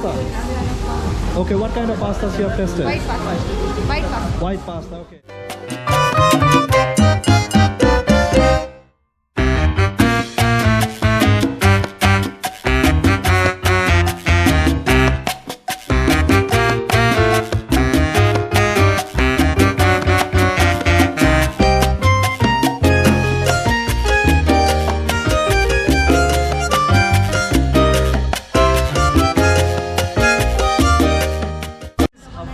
pasta? Okay, what kind of pastas you have tested? White pasta. White pasta. White pasta, okay.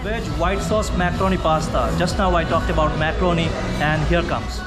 Veg white sauce macaroni pasta. Just now I talked about macaroni and here comes.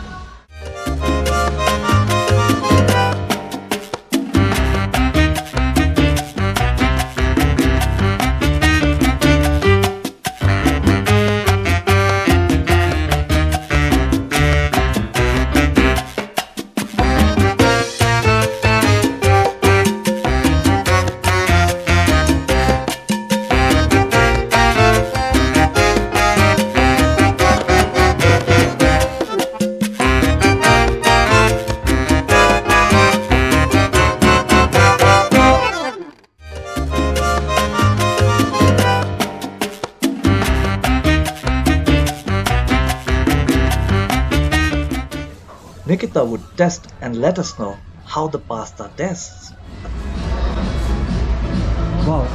Nikita would test and let us know how the pasta tastes. Wow.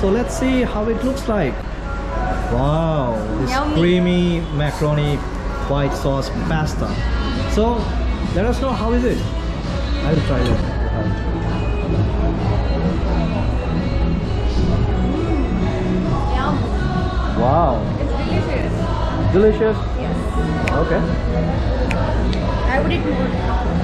So let's see how it looks like. Wow, this Yummy. creamy macaroni white sauce pasta. So let us know how is it. I will try it. Yum. Wow. It's delicious. Delicious? Yes. Okay. I would eat more.